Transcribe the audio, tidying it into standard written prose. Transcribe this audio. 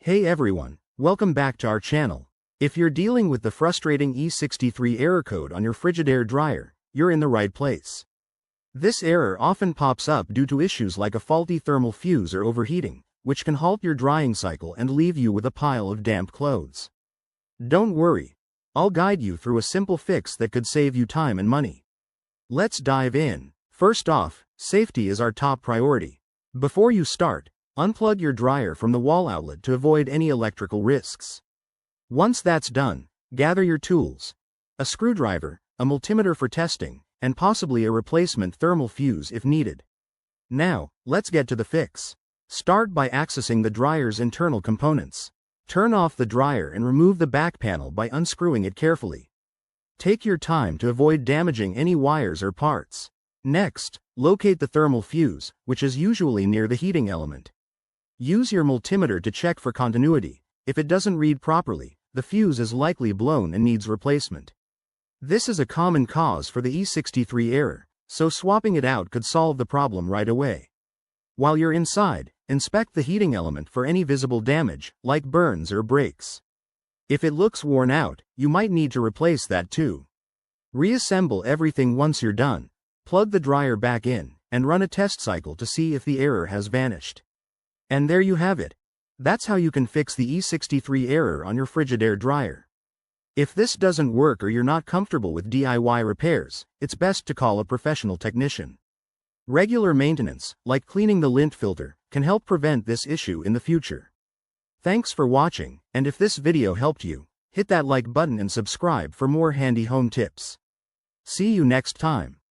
Hey everyone, welcome back to our channel. If you're dealing with the frustrating E63 error code on your Frigidaire dryer, you're in the right place. This error often pops up due to issues like a faulty thermal fuse or overheating, which can halt your drying cycle and leave you with a pile of damp clothes. Don't worry, I'll guide you through a simple fix that could save you time and money. Let's dive in. First off, safety is our top priority. Before you start, unplug your dryer from the wall outlet to avoid any electrical risks. Once that's done, gather your tools: a screwdriver, a multimeter for testing, and possibly a replacement thermal fuse if needed. Now, let's get to the fix. Start by accessing the dryer's internal components. Turn off the dryer and remove the back panel by unscrewing it carefully. Take your time to avoid damaging any wires or parts. Next, locate the thermal fuse, which is usually near the heating element. Use your multimeter to check for continuity. If it doesn't read properly, the fuse is likely blown and needs replacement. This is a common cause for the E63 error, so swapping it out could solve the problem right away. While you're inside, inspect the heating element for any visible damage, like burns or breaks. If it looks worn out, you might need to replace that too. Reassemble everything once you're done. Plug the dryer back in, and run a test cycle to see if the error has vanished. And there you have it. That's how you can fix the E63 error on your Frigidaire dryer. If this doesn't work or you're not comfortable with DIY repairs, it's best to call a professional technician. Regular maintenance, like cleaning the lint filter, can help prevent this issue in the future. Thanks for watching, and if this video helped you, hit that like button and subscribe for more handy home tips. See you next time.